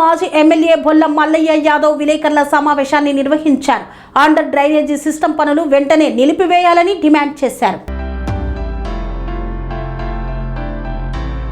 మాజీ ఎమ్మెల్యే బొల్లం మల్లయ్య యాదవ్ విలేకరుల సమావేశాన్ని నిర్వహించారు. అండర్ డ్రైనేజీ సిస్టమ్ పనులు వెంటనే నిలిపివేయాలని డిమాండ్ చేశారు.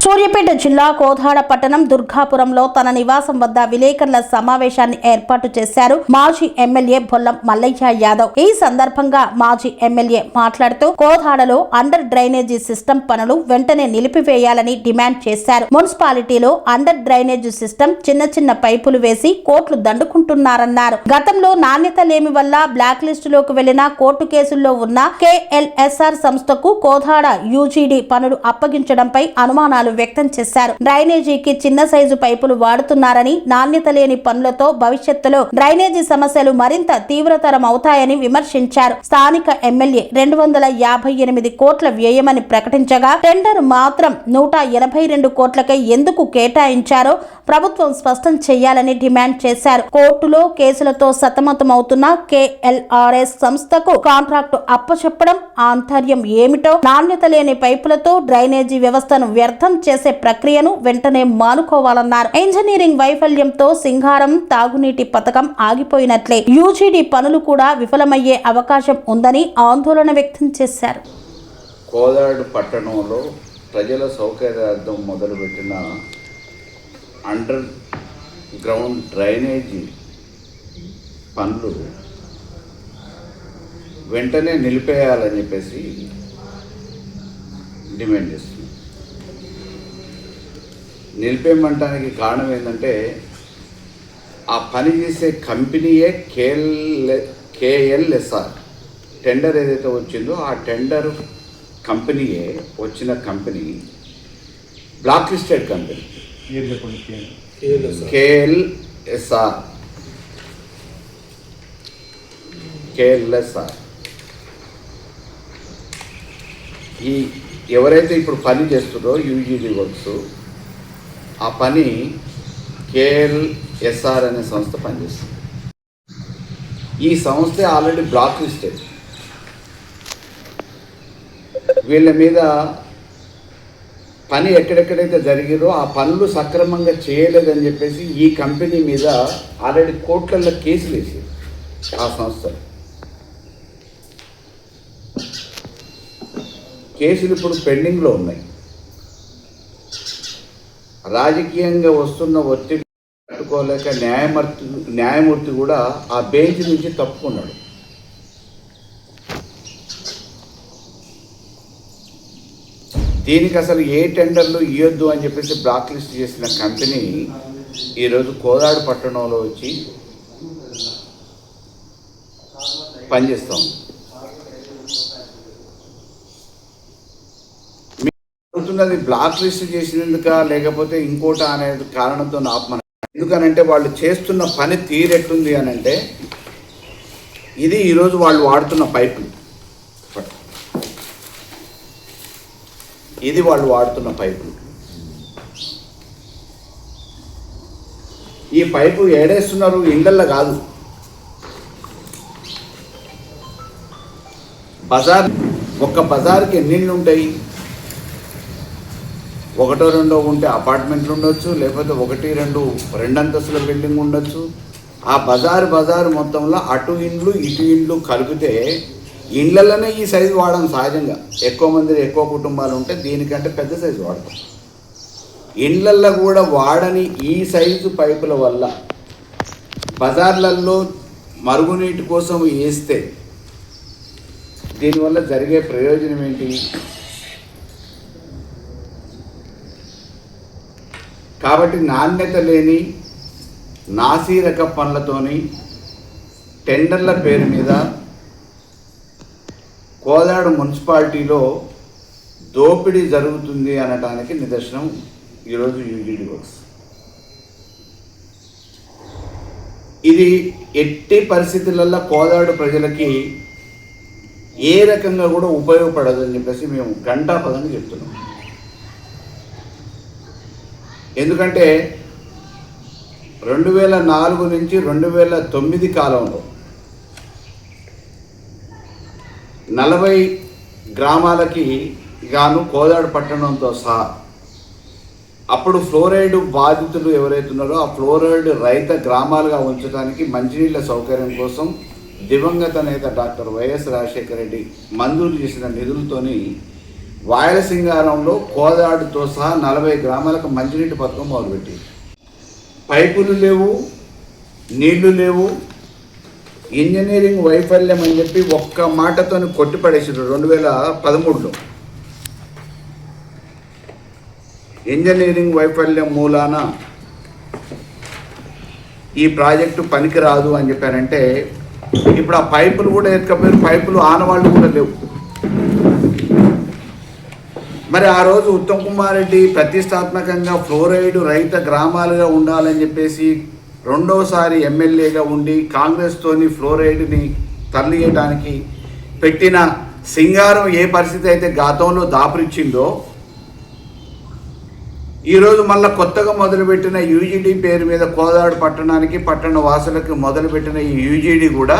సూర్యాపేట జిల్లా కోదాడ పట్టణం దుర్గాపురంలో తన నివాసం వద్ద విలేకరుల సమావేశాన్ని ఏర్పాటు చేశారు మాజీ ఎమ్మెల్యే బొల్లం మల్లయ్య యాదవ్. ఈ సందర్భంగా మాజీ ఎమ్మెల్యే మాట్లాడుతూ కోదాడలో అండర్ డ్రైనేజీ సిస్టమ్ పనులు వెంటనే నిలిపివేయాలని డిమాండ్ చేశారు. మున్సిపాలిటీలో అండర్ డ్రైనేజీ సిస్టమ్ చిన్న పైపులు వేసి కోట్లు దండుకుంటున్నారన్నారు. గతంలో నాణ్యత లేమి వల్ల బ్లాక్ లిస్టులోకి వెళ్లిన కోర్టు కేసుల్లో ఉన్న KLSR సంస్థకు కోదాడ UGD పనులు అప్పగించడంపై అనుమానాలు వ్యక్తం చేశారు. డ్రైనేజీకి చిన్న సైజు పైపులు వాడుతున్నారని, నాణ్యత లేని పనులతో భవిష్యత్తులో డ్రైనేజీ సమస్యలు మరింత తీవ్రతరం అవుతాయని విమర్శించారు. స్థానిక ఎమ్మెల్యే 258 కోట్ల వ్యయమని ప్రకటించగా టెండర్ మాత్రం 182 కోట్లకే ఎందుకు కేటాయించారో ప్రభుత్వం స్పష్టం చేయాలని డిమాండ్ చేశారు. కోర్టులో కేసులతో సతమతమవుతున్న KLRS సంస్థకు కాంట్రాక్టు అప్పచెప్పడం ఆంతర్యం ఏమిటో, నాణ్యత లేని పైపులతో డ్రైనేజీ వ్యవస్థను వ్యర్థం చేసే ప్రక్రియను వెంటనే మానుకోవాలన్నారు. ఇంజనీరింగ్ వైఫల్యంతో సింగారం తాగునీటి పథకం ఆగిపోయినట్లే UGD పనులు కూడా విఫలమయ్యే అవకాశం ఉందని ఆందోళన వ్యక్తం చేశారు. కోదాడ పట్టణంలో ప్రజల సౌకర్యార్థం మొదలుపెట్టిన అండర్ గ్రౌండ్ డ్రైనేజీ పనులు వెంటనే నిలిపేయాలని చెప్పేసి డిమాండ్ చేస్తుంది. నిలిపేయమంటానికి కారణం ఏంటంటే ఆ పని చేసే కంపెనీయే KLSR టెండర్ ఏదైతే వచ్చిందో ఆ టెండర్ కంపెనీయే వచ్చిన company black listed company KLSR. ఈ ఎవరైతే ఇప్పుడు పని చేస్తుందో UGD వర్క్స్ ఆ పని KLSR అనే సంస్థ పనిచేస్తుంది. ఈ సంస్థ ఆల్రెడీ బ్లాక్ లిస్టెడ్. వీళ్ళ మీద పని ఎక్కడెక్కడైతే జరిగిందో ఆ పనులు సక్రమంగా చేయలేదని చెప్పేసి ఈ కంపెనీ మీద ఆల్రెడీ కోర్టులలో కేసులు వేసారు. ఆ సంస్థ కేసులు ఇప్పుడు పెండింగ్లో ఉన్నాయి. రాజకీయంగా వస్తున్న ఒత్తిడి తట్టుకోలేక న్యాయమూర్తి కూడా ఆ బెంచ్ నుంచి తప్పుకున్నాడు. దీనికి అసలు ఏ టెండర్లు ఇవ్వద్దు అని చెప్పేసి బ్లాక్ లిస్ట్ చేసిన కంపెనీ ఈరోజు కోదాడ పట్టణంలో వచ్చి పనిచేస్తాం. అవుతున్నది బ్లాక్ లిస్ట్ చేసినందుక లేకపోతే ఇంకోట అనే కారణంతో ఆపమని. ఎందుకనంటే వాళ్ళు చేస్తున్న పని తీరెట్టుంది అని అంటే ఇది ఈరోజు వాళ్ళు వాడుతున్న పైపులు. ఇది వాళ్ళు వాడుతున్న పైపులు. ఈ పైపు ఏడేస్తున్నారు, ఇళ్ళల్లో కాదు. ఒక్క బజార్కి ఎన్నిళ్ళు ఉంటాయి? ఒకటో రెండో ఉంటే అపార్ట్మెంట్లు ఉండొచ్చు, లేకపోతే 1-2 అంతస్తుల బిల్డింగ్ ఉండొచ్చు. ఆ బజారు మొత్తంలో అటు ఇండ్లు ఇటు ఇండ్లు కలిపితే ఇండ్లలోనే ఈ సైజు వాడడం సహజంగా. ఎక్కువ మంది ఎక్కువ కుటుంబాలు ఉంటే దీనికంటే పెద్ద సైజు వాడతాం. ఇండ్లల్లో కూడా వాడని ఈ సైజు పైపుల వల్ల బజార్లలో మరుగునీటి కోసం వేస్తే దీనివల్ల జరిగే ప్రయోజనం ఏంటి? కాబట్టి నాణ్యత లేని నాసిరక పనులతోని టెండర్ల పేరు మీద కోదాడ మున్సిపాలిటీలో దోపిడీ జరుగుతుంది అనటానికి నిదర్శనం ఈరోజు UGD వర్క్స్. ఇది ఎట్టి పరిస్థితులలో కోదాడ ప్రజలకి ఏ రకంగా కూడా ఉపయోగపడదని చెప్పేసి మేము ఘంటాపదంగా చెప్తున్నాం. ఎందుకంటే 2004 నుంచి 2009 కాలంలో 40 గ్రామాలకి గాను కోదాడ పట్టణంతో సహా అప్పుడు ఫ్లోరైడ్ బాధితులు ఎవరైతే ఉన్నారో ఆ ఫ్లోరైడ్ రహిత గ్రామాలుగా ఉంచడానికి మంచినీళ్ళ సౌకర్యం కోసం దివంగత నేత డాక్టర్ వైఎస్ రాజశేఖర రెడ్డి మంజూరు చేసిన నిధులతోని వాయలసింగారంలో కోదాడుతో సహా 40 గ్రామాలకు మంచినీటి పథకం మొదలుపెట్టి పైపులు లేవు, నీళ్లు లేవు, ఇంజనీరింగ్ వైఫల్యం అని చెప్పి ఒక్క మాటతో కొట్టిపడేసారు 2013లో. ఇంజనీరింగ్ వైఫల్యం మూలాన ఈ ప్రాజెక్టు పనికిరాదు అని చెప్పారంటే ఇప్పుడు ఆ పైపులు కూడా ఎత్తుకపోయారు, పైపులు ఆనవాళ్ళు కూడా లేవు. మరి ఆ రోజు ఉత్తమ్ కుమార్ రెడ్డి ప్రతిష్టాత్మకంగా ఫ్లోరైడ్ రహిత గ్రామాలుగా ఉండాలని చెప్పేసి రెండోసారి ఎమ్మెల్యేగా ఉండి కాంగ్రెస్తోని ఫ్లోరైడ్ని తరలియడానికి పెట్టిన సింగారం ఏ పరిస్థితి అయితే గతంలో దాపురిచ్చిందో ఈరోజు మళ్ళీ కొత్తగా మొదలుపెట్టిన యూజీడీ పేరు మీద కోదాడు పట్టణానికి పట్టణ వాసులకు మొదలుపెట్టిన ఈ యూజీడీ కూడా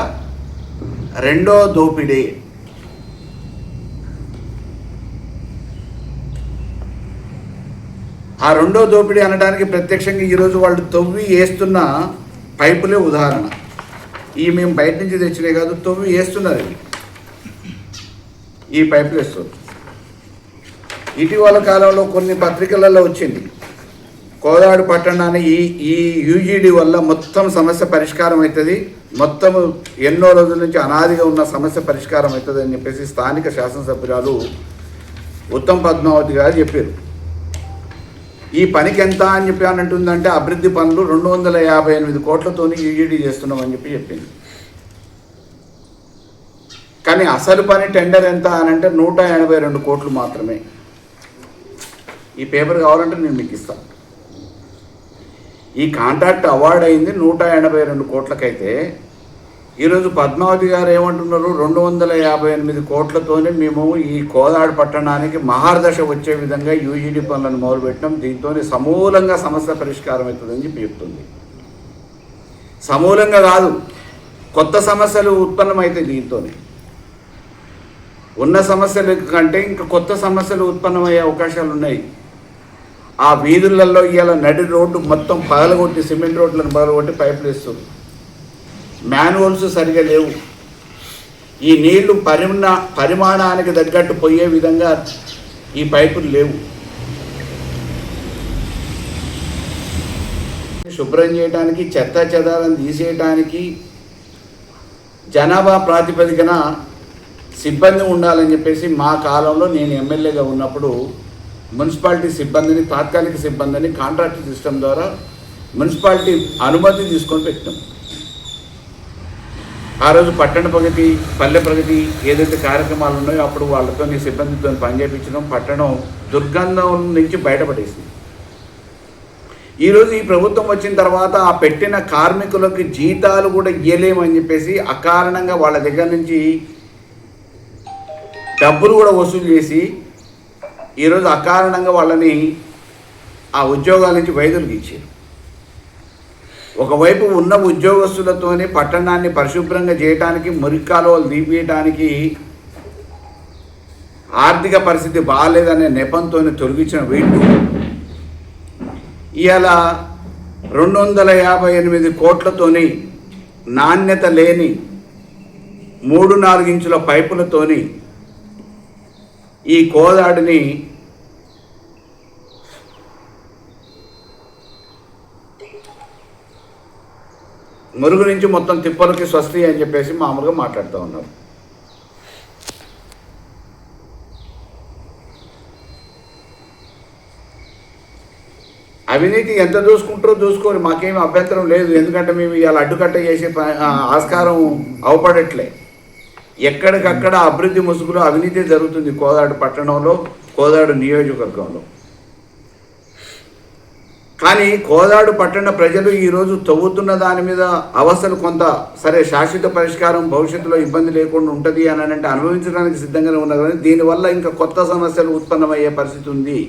రెండో దోపిడీ. ఆ రెండో దోపిడీ అనడానికి ప్రత్యక్షంగా ఈరోజు వాళ్ళు తవ్వి వేస్తున్న పైపులే ఉదాహరణ. ఈ మేము బయట నుంచి తెచ్చినే కాదు, తవ్వి వేస్తున్నారు. ఈ పైపులు వేస్తున్నారు. ఇటీవల కాలంలో కొన్ని పత్రికలలో వచ్చింది కోదాడు పట్టణాన్ని ఈ యూజీడీ వల్ల మొత్తం సమస్య పరిష్కారం అవుతుంది, మొత్తం ఎన్నో రోజుల నుంచి అనాదిగా ఉన్న సమస్య పరిష్కారం అవుతుంది అని చెప్పేసి స్థానిక శాసనసభ్యురాలు ఉత్తమ్ పద్మావతి గారు చెప్పారు. ఈ పనికి ఎంత అని చెప్పి అని అంటుందంటే అభివృద్ధి పనులు 258 కోట్లతో యూజీడీ చేస్తున్నామని చెప్పి చెప్పింది. కానీ అసలు పని టెండర్ ఎంత అని అంటే 182 కోట్లు మాత్రమే. ఈ పేపర్ కావాలంటే నేను మీకు ఇస్తాను. ఈ కాంట్రాక్ట్ అవార్డు అయింది 182 కోట్లకైతే ఈరోజు పద్మావతి గారు ఏమంటున్నారు, 258 కోట్లతోనే మేము ఈ కోదాడు పట్టణానికి మహార్దశ వచ్చే విధంగా యూజీడీ పనులను మొదలుపెట్టినాం, దీంతో సమూలంగా సమస్య పరిష్కారం అవుతుందని చెప్పి చెప్తుంది. సమూలంగా కాదు, కొత్త సమస్యలు ఉత్పన్నమవుతాయి. దీంతో ఉన్న సమస్యల కంటే ఇంకా కొత్త సమస్యలు ఉత్పన్నమయ్యే అవకాశాలు ఉన్నాయి. ఆ వీధులలో ఇవాళ నడి రోడ్డు మొత్తం పగలగొట్టి సిమెంట్ రోడ్లను పగలగొట్టి పైపులు వేస్తుంది. మాన్యువల్స్ సరిగా లేవు. ఈ నీళ్లు పరిమాణానికి తగ్గట్టు పోయే విధంగా ఈ పైపులు లేవు. శుభ్రం చేయడానికి, చెత్త చెదాలను తీసేయడానికి జనాభా ప్రాతిపదికన సిబ్బంది ఉండాలని చెప్పేసి మా కాలంలో నేను ఎమ్మెల్యేగా ఉన్నప్పుడు మున్సిపాలిటీ సిబ్బందిని, తాత్కాలిక సిబ్బందిని కాంట్రాక్ట్ సిస్టమ్ ద్వారా మున్సిపాలిటీ అనుమతి తీసుకొని పెట్టాం. ఆ రోజు పట్టణ ప్రగతి, పల్లె ప్రగతి ఏదైతే కార్యక్రమాలు ఉన్నాయో అప్పుడు వాళ్ళతో సిబ్బందితో పనిచేయించడం, పట్టణం దుర్గంధం నుంచి బయటపడేసింది. ఈరోజు ఈ ప్రభుత్వం వచ్చిన తర్వాత ఆ పెట్టిన కార్మికులకి జీతాలు కూడా ఇవ్వలేమని చెప్పేసి అకారణంగా వాళ్ళ దగ్గర నుంచి డబ్బులు కూడా వసూలు చేసి ఈరోజు అకారణంగా వాళ్ళని ఆ ఉద్యోగాల నుంచి వైదొలికి ఇచ్చారు. ఒకవైపు ఉన్న ఉద్యోగస్తులతోనే పట్టణాన్ని పరిశుభ్రంగా చేయడానికి, మురికాలువలు తీపియడానికి ఆర్థిక పరిస్థితి బాగాలేదనే నెపంతో తొలగించిన వీళ్ళు ఇవాళ 258 కోట్లతోని నాణ్యత లేని 3-4 ఇంచుల పైపులతోని ఈ కోదాడిని మురుగు నుంచి మొత్తం తిప్పలకి స్వస్తి అని చెప్పేసి మామూలుగా మాట్లాడుతూ ఉన్నారు. అవినీతి ఎంత చూసుకుంటారో చూసుకోవాలి, మాకేమీ అభ్యంతరం లేదు. ఎందుకంటే మేము ఇవాళ అడ్డుకట్ట చేసే ఆస్కారం అవపడట్లే. ఎక్కడికక్కడ అభివృద్ధి ముసుగులో అవినీతి జరుగుతుంది కోదాడు పట్టణంలో, కోదాడు నియోజకవర్గంలో. కానీ కోదాడు పట్టణ ప్రజలు ఈరోజు తవ్వుతున్న దాని మీద అవస్థలు కొంత సరే శాశ్వత పరిష్కారం భవిష్యత్తులో ఇబ్బంది లేకుండా ఉంటుంది అని అంటే అనుభవించడానికి సిద్ధంగానే ఉన్నారు. కానీ దీనివల్ల ఇంకా కొత్త సమస్యలు ఉత్పన్నమయ్యే పరిస్థితి ఉంది.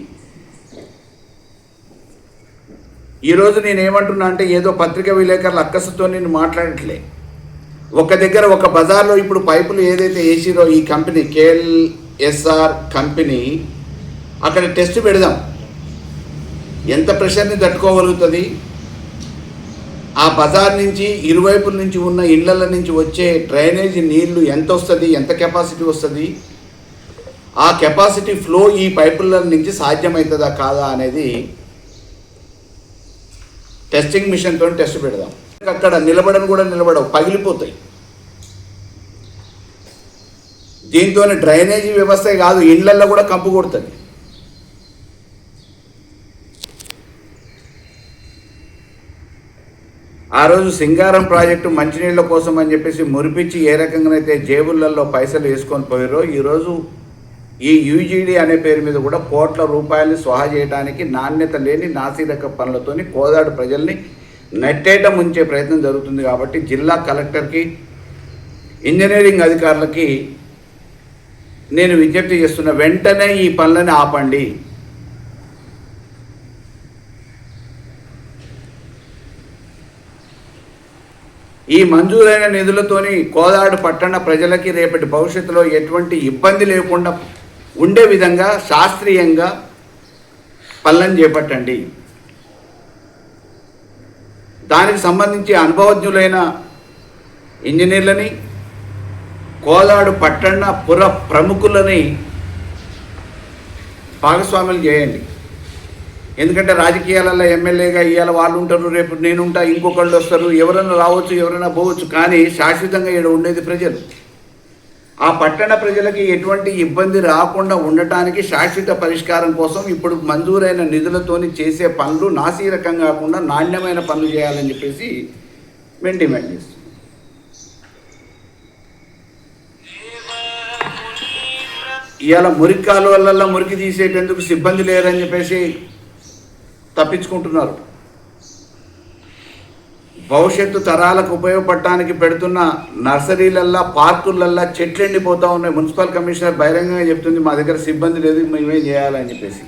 ఈరోజు నేనేమంటున్నా అంటే ఏదో పత్రికా విలేకరుల అక్కసుతో నేను మాట్లాడట్లే. ఒక దగ్గర ఒక బజార్లో ఇప్పుడు పైపులు ఏదైతే వేసిరో ఈ కంపెనీ KLSR కంపెనీ, అక్కడ టెస్ట్ పెడదాం. ఎంత ప్రెషర్ని తట్టుకోగలుగుతుంది? ఆ బజార్ నుంచి ఇరువైపుల నుంచి ఉన్న ఇళ్ల నుంచి వచ్చే డ్రైనేజీ నీళ్లు ఎంత వస్తుంది, ఎంత కెపాసిటీ వస్తుంది, ఆ కెపాసిటీ ఫ్లో ఈ పైపుల నుంచి సాధ్యమవుతుందా కాదా అనేది టెస్టింగ్ మిషన్తో టెస్ట్ పెడదాం. అక్కడ నిలబడని కూడా నిలబడవు, పగిలిపోతాయి. దీంతో డ్రైనేజీ వ్యవస్థే కాదు, ఇళ్లల్లో కూడా కంపు కొడుతుంది. ఆ రోజు సింగారం ప్రాజెక్టు మంచినీళ్ళ కోసం అని చెప్పేసి మురిపించి ఏ రకంగానైతే జేబులలో పైసలు వేసుకొని పోయారో, ఈరోజు ఈ యూజీడీ అనే పేరు మీద కూడా కోట్ల రూపాయలు స్వాహా చేయడానికి నాణ్యత లేని నాసిరక పనులతోని కోదాడు ప్రజల్ని నెట్టేట ముంచే ప్రయత్నం జరుగుతుంది. కాబట్టి జిల్లా కలెక్టర్కి, ఇంజనీరింగ్ అధికారులకి నేను విజ్ఞప్తి చేస్తున్న, వెంటనే ఈ పనులని ఆపండి. ఈ మంజూరైన నిధులతోని కోదాడు పట్టణ ప్రజలకి రేపటి భవిష్యత్తులో ఎటువంటి ఇబ్బంది లేకుండా ఉండే విధంగా శాస్త్రీయంగా పనులను చేపట్టండి. దానికి సంబంధించి అనుభవజ్ఞులైన ఇంజనీర్లని, కోదాడు పట్టణ పుర ప్రముఖులని భాగస్వాములు చేయండి. ఎందుకంటే రాజకీయాలలో ఎమ్మెల్యేగా ఇవాళ వాళ్ళు ఉంటారు, రేపు నేనుంటా, ఇంకొకళ్ళు వస్తారు, ఎవరైనా రావచ్చు, ఎవరైనా పోవచ్చు, కానీ శాశ్వతంగా ఇక్కడ ఉండేది ప్రజలు. ఆ పట్టణ ప్రజలకి ఎటువంటి ఇబ్బంది రాకుండా ఉండటానికి శాశ్వత పరిష్కారం కోసం ఇప్పుడు మంజూరైన నిధులతోని చేసే పనులు నాసిరకం కాకుండా నాణ్యమైన పనులు చేయాలని చెప్పేసి మేము డిమాండ్ చేస్తున్నాం. ఇవాళ మురికి కాలువలలో మురికి తీసేటందుకు సిబ్బంది లేరని చెప్పేసి తప్పించుకుంటున్నారు. భవిష్యత్తు తరాలకు ఉపయోగపడటానికి పెడుతున్న నర్సరీలల్లో, పార్కులల్లో చెట్లు ఎండిపోతూ ఉన్నాయి. మున్సిపల్ కమిషనర్ బహిరంగంగా చెప్తుంది, మా దగ్గర సిబ్బంది లేదు, మేమేం చేయాలని చెప్పేసి.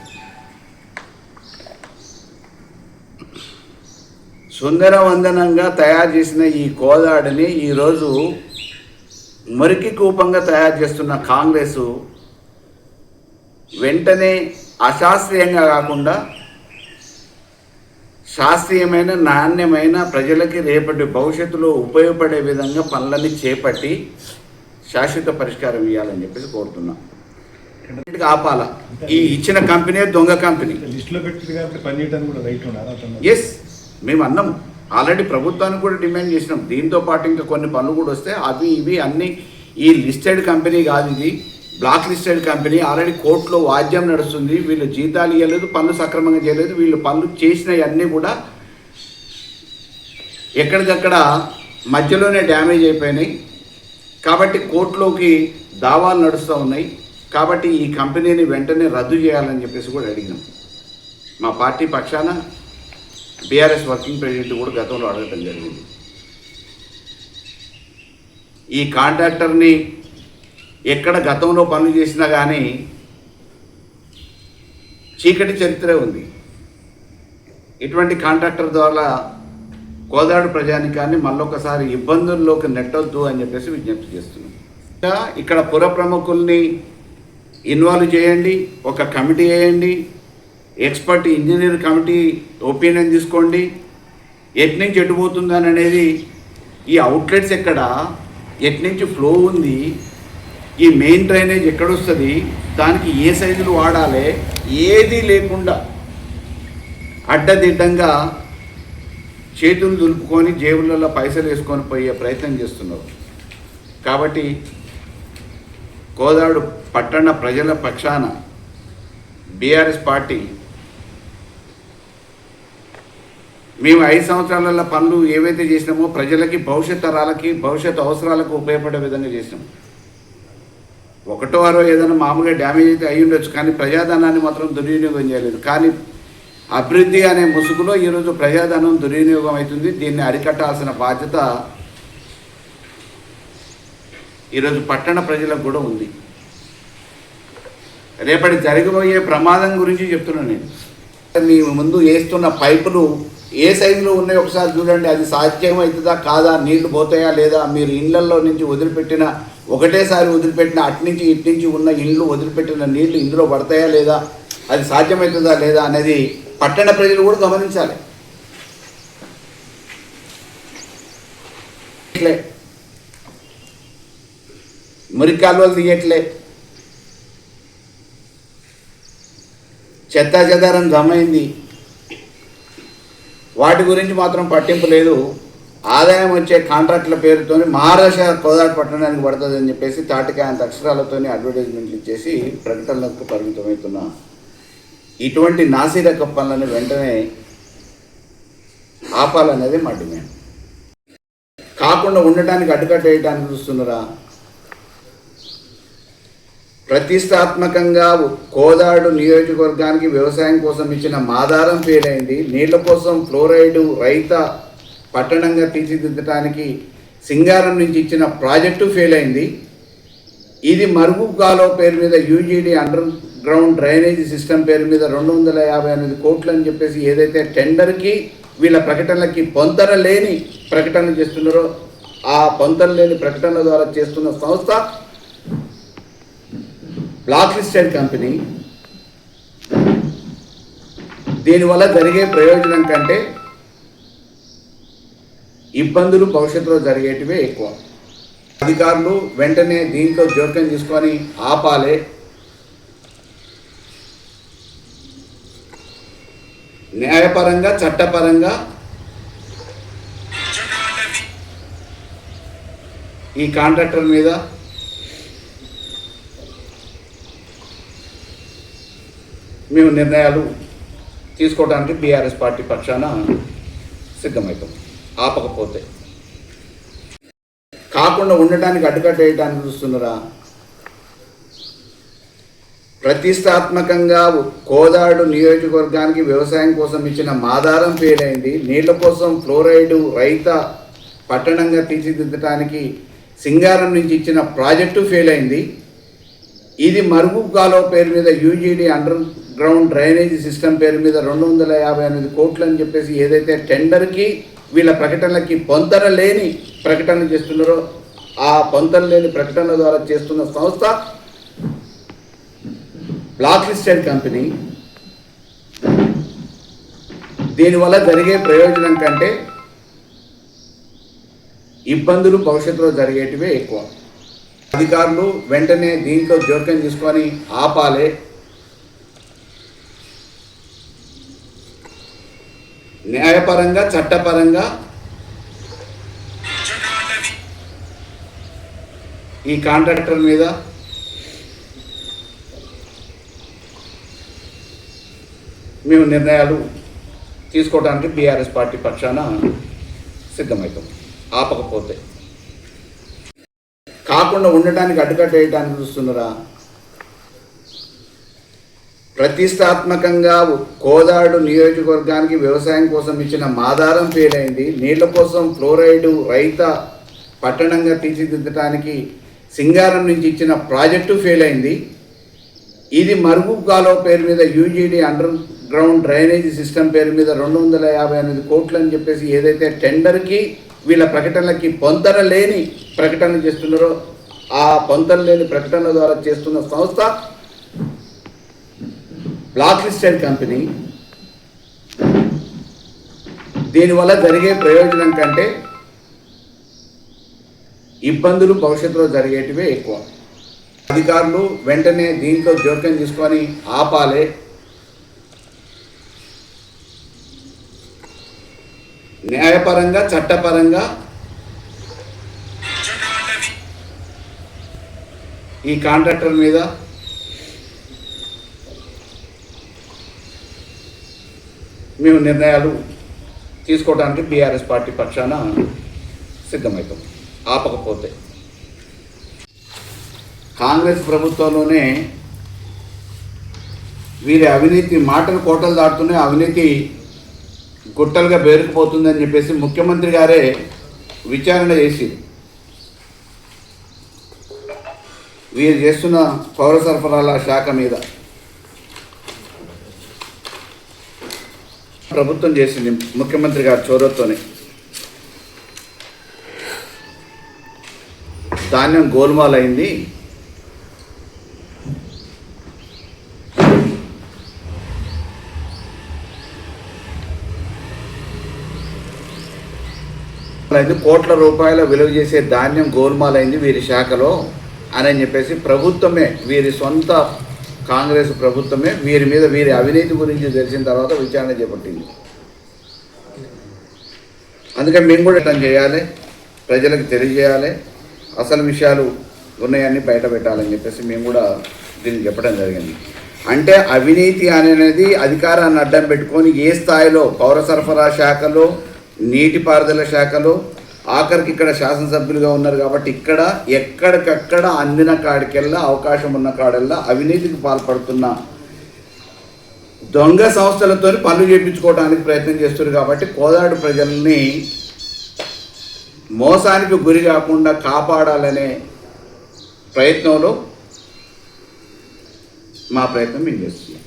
సుందరవందనంగా తయారు చేసిన ఈ కోదాడిని ఈరోజు మురికి కూపంగా తయారు చేస్తున్న కాంగ్రెసు వెంటనే అశాస్త్రీయంగా కాకుండా శాస్త్రీయమైన, నాణ్యమైన, ప్రజలకి రేపటి భవిష్యత్తులో ఉపయోగపడే విధంగా పనులని చేపట్టి శాశ్వత పరిష్కారం ఇవ్వాలని చెప్పేసి కోరుతున్నాం. ఆపాల ఈ ఇచ్చిన కంపెనీ దొంగ కంపెనీ. ఎస్, మేము అన్నాం ఆల్రెడీ, ప్రభుత్వానికి కూడా డిమాండ్ చేసినాం. దీంతో పాటు ఇంకా కొన్ని పనులు కూడా వస్తే అవి ఇవి అన్నీ ఈ లిస్టెడ్ కంపెనీ కాదు, ఇది బ్లాక్ లిస్టెడ్ కంపెనీ. ఆల్రెడీ కోర్టులో వాద్యం నడుస్తుంది. వీళ్ళు జీతాలు ఇవ్వలేదు, పనులు సక్రమంగా చేయలేదు. వీళ్ళు పనులు చేసినవి అన్నీ కూడా ఎక్కడికక్కడ మధ్యలోనే డ్యామేజ్ అయిపోయినాయి. కాబట్టి కోర్టులోకి దావాలు నడుస్తూ ఉన్నాయి. కాబట్టి ఈ కంపెనీని వెంటనే రద్దు చేయాలని చెప్పేసి కూడా అడిగినాం. మా పార్టీ పక్షాన బీఆర్ఎస్ వర్కింగ్ ప్రెసిడెంట్ కూడా గతంలో అడగటం జరిగింది. ఈ కాంట్రాక్టర్ని ఎక్కడ గతంలో పనులు చేసినా కానీ చీకటి చరిత్రే ఉంది. ఇటువంటి కాంట్రాక్టర్ ద్వారా కోదాడు ప్రజానికాన్ని మళ్ళొకసారి ఇబ్బందుల్లోకి నెట్టొద్దు అని చెప్పేసి విజ్ఞప్తి చేస్తున్నాం. ఇక్కడ పుర ప్రముఖుల్ని ఇన్వాల్వ్ చేయండి, ఒక కమిటీ వేయండి, ఎక్స్పర్ట్ ఇంజనీర్ కమిటీ ఒపీనియన్ తీసుకోండి. ఎట్నుంచి ఎటుపోతుందని అనేది, ఈ అవుట్లెట్స్ ఎక్కడ, ఎట్నుంచి ఫ్లో ఉంది, ఈ మెయిన్ డ్రైనేజ్ ఎక్కడొస్తుంది, దానికి ఏ సైజులు వాడాలి, ఏది లేకుండా అడ్డదిడ్డంగా చేతులు దులుపుకొని జేబులలో పైసలు వేసుకొని పోయే ప్రయత్నం చేస్తున్నారు. కాబట్టి కోదాడు పట్టణ ప్రజల పక్షాన బీఆర్ఎస్ పార్టీ మేము 5 సంవత్సరాల పనులు ఏవైతే చేసినామో ప్రజలకి, భవిష్యత్ తరాలకి, భవిష్యత్ అవసరాలకు ఉపయోగపడే విధంగా చేసినాము. 1వ 6వ ఏదైనా మామూలుగా డ్యామేజ్ అయితే అయి ఉండొచ్చు, కానీ ప్రజాధనాన్ని మాత్రం దుర్వినియోగం చేయలేదు. కానీ అభివృద్ధి అనే ముసుగులో ఈరోజు ప్రజాధనం దుర్వినియోగం అవుతుంది. దీన్ని అరికట్టాల్సిన బాధ్యత ఈరోజు పట్టణ ప్రజలకు కూడా ఉంది. రేపటి జరగబోయే ప్రమాదం గురించి చెప్తున్నాను నేను. మీ ముందు వేస్తున్న పైపులు ఏ సైజులో ఉన్నాయో ఒకసారి చూడండి. అది సాధ్యమవుతుందా కాదా, నీళ్లు పోతాయా లేదా, మీరు ఇళ్లలో నుంచి వదిలిపెట్టిన, ఒకటేసారి వదిలిపెట్టిన అట్నుంచి ఇట్నుంచి ఉన్న ఇండ్లు వదిలిపెట్టిన నీళ్లు ఇందులో పడతాయా లేదా, అది సాధ్యమవుతుందా లేదా అనేది పట్టణ ప్రజలు కూడా గమనించాలి. మురికి కాలువలు తీయట్లే, చెత్తా చెదారం జమైంది, వాటి గురించి మాత్రం పట్టింపు లేదు. ఆదాయం వచ్చే కాంట్రాక్టుల పేరుతో మహారాష్ట్ర కోదాడ పట్టణానికి పడుతుంది అని చెప్పేసి తాటికాయ అంత అక్షరాలతో అడ్వర్టైజ్మెంట్లు ఇచ్చేసి ప్రకటనలకు పరిమితమవుతున్న ఇటువంటి నాసిరక పనులను వెంటనే ఆపాలనేది మా డిమాండ్. కాకుండా ఉండటానికి అడ్డుకట్ట వేయడానికి చూస్తున్నారా? ప్రతిష్టాత్మకంగా కోదాడు నియోజకవర్గానికి వ్యవసాయం కోసం ఇచ్చిన మాదారం ఫెయిల్ అయింది. నీళ్ల కోసం ఫ్లోరైడ్ రైత పట్టణంగా తీర్చిదిద్దడానికి సింగారం నుంచి ఇచ్చిన ప్రాజెక్టు ఫెయిల్ అయింది. ఇది మరుగు కాలువ పేరు మీద UGD under ground drainage system పేరు మీద 258 కోట్లు అని చెప్పేసి ఏదైతే టెండర్కి వీళ్ళ ప్రకటనలకి పొంతన లేని ప్రకటనలు చేస్తున్నారో ఆ పొంతన లేని ప్రకటనల ద్వారా చేస్తున్న సంస్థ బ్లాక్ లిస్టెడ్ కంపెనీ. దీనివల్ల జరిగే ప్రయోజనం కంటే ఇబ్బందులు భవిష్యత్తులో జరిగేటివే ఎక్కువ. అధికారులు వెంటనే దీంట్లో జోక్యం తీసుకొని ఆపాలి. న్యాయపరంగా చట్టపరంగా ఈ కాంట్రాక్టర్ మీద మేము నిర్ణయాలు తీసుకోవడానికి బీఆర్ఎస్ పార్టీ పక్షాన సిద్ధమవుతాం. ఆపకపోతే కాకుండా ఉండటానికి అడ్డుకట్ట వేయడానికి చూస్తున్నారా? ప్రతిష్టాత్మకంగా కోదాడు నియోజకవర్గానికి వ్యవసాయం కోసం ఇచ్చిన మాదారం ఫెయిల్ అయింది. నీళ్ల కోసం ఫ్లోరైడ్ రైత పట్టణంగా తీర్చిదిద్దడానికి సింగారం నుంచి ఇచ్చిన ప్రాజెక్టు ఫెయిల్ అయింది. ఇది మరుగు కాలువ పేరు మీద UGD under ground drainage system పేరు మీద 258 కోట్లు అని చెప్పేసి ఏదైతే టెండర్కి వీళ్ళ ప్రకటనలకి పొంతన లేని ప్రకటనలు చేస్తున్నారో ఆ పొంతన లేని ప్రకటనల ద్వారా చేస్తున్న సంస్థ బ్లాక్ లిస్టెడ్ కంపెనీ. దీనివల్ల జరిగే ప్రయోజనం కంటే ఇబ్బందులు భవిష్యత్తులో జరిగేటివే ఎక్కువ. అధికారులు వెంటనే దీంట్లో జోక్యం తీసుకొని ఆపాలి. న్యాయపరంగా చట్టపరంగా ఈ కాంట్రాక్టర్ మీద మేము నిర్ణయాలు తీసుకోవడానికి బీఆర్ఎస్ పార్టీ పక్షాన సిద్ధమవుతాం. ఆపకపోతే కాకుండా ఉండటానికి అడ్డుకట్ట వేయడానికి చూస్తున్నారా? ప్రతిష్టాత్మకంగా కోదాడు నియోజకవర్గానికి వ్యవసాయం కోసం ఇచ్చిన మాదారం ఫెయిల్ అయింది. నీళ్ల కోసం ఫ్లోరైడ్ రైత పట్టణంగా తీర్చిదిద్దడానికి సింగారం నుంచి ఇచ్చిన ప్రాజెక్టు ఫెయిల్ అయింది. ఇది మరుగు కాలువ పేరు మీద UGD under ground drainage system పేరు మీద 258 కోట్లు అని చెప్పేసి ఏదైతే టెండర్కి వీళ్ళ ప్రకటనలకి పొంతన లేని ప్రకటనలు చేస్తున్నారో ఆ పొంతన లేని ప్రకటనల ద్వారా చేస్తున్న సంస్థ బ్లాక్ లిస్టెడ్ కంపెనీ. దీనివల్ల జరిగే ప్రయోజనం కంటే ఇబ్బందులు భవిష్యత్తులో జరిగేటివే ఎక్కువ. అధికారులు వెంటనే దీంట్లో జోక్యం తీసుకొని ఆపాలి. న్యాయపరంగా చట్టపరంగా ఈ కాంట్రాక్టర్ మీద మేము నిర్ణయాలు తీసుకోవడానికి బీఆర్ఎస్ పార్టీ పక్షాన సిద్ధమవుతాం. ఆపకపోతే కాంగ్రెస్ ప్రభుత్వంలోనే వీరి అవినీతి మాటలు కోటలు దాటుతూనే అవినీతి గుట్టలుగా పేరుకుపోతుందని చెప్పేసి ముఖ్యమంత్రి గారే విచారణ చేసి వీరు చేస్తున్న పౌర సరఫరాల శాఖ మీద ప్రభుత్వం చేసింది. ముఖ్యమంత్రి గారు చొరవతోనే ధాన్యం గోల్మాల్ అయింది. కోట్ల రూపాయల విలువ చేసే ధాన్యం గోల్మాలైంది వీరి శాఖలో అని చెప్పేసి ప్రభుత్వమే, వీరి సొంత కాంగ్రెస్ ప్రభుత్వమే వీరి అవినీతి గురించి తెలిసిన తర్వాత విచారణ చేపట్టింది. అందుకని మేము కూడా ఇట్లా చేయాలి, ప్రజలకు తెలియజేయాలి, అసలు విషయాలు ఉన్నాయన్నీ బయట పెట్టాలని చెప్పేసి మేము కూడా దీన్ని చెప్పడం జరిగింది. అంటే అవినీతి అనేది అధికారాన్ని అడ్డం పెట్టుకొని ఏ స్థాయిలో పౌర సరఫరా శాఖలో, నీటిపారుదల శాఖలో, ఆఖరికి ఇక్కడ శాసనసభ్యులుగా ఉన్నారు కాబట్టి ఇక్కడ ఎక్కడికక్కడ అందిన కాడికెల్లా అవకాశం ఉన్న కాడల్లా అవినీతికి పాల్పడుతున్న దొంగ సంస్థలతో పనులు చేయించుకోవడానికి ప్రయత్నం చేస్తున్నారు. కాబట్టి కోదాడు ప్రజల్ని మోసానికి గురి కాకుండా కాపాడాలనే ప్రయత్నంలో మా ప్రయత్నం మేము చేస్తున్నాం.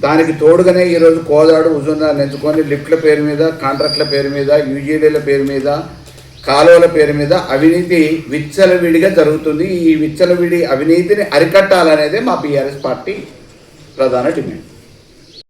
దానికి తోడుగానే ఈరోజు కోదాడు హుజూర్నగర్ ఎంచుకొని లిఫ్ట్ల పేరు మీద, కాంట్రాక్ట్ల పేరు మీద, యూజీడీల పేరు మీద, కాలువల పేరు మీద అవినీతి విచ్చలవిడిగా జరుగుతుంది. ఈ విచ్చలవిడి అవినీతిని అరికట్టాలనేదే మా బీఆర్ఎస్ పార్టీ ప్రధాన డిమాండ్.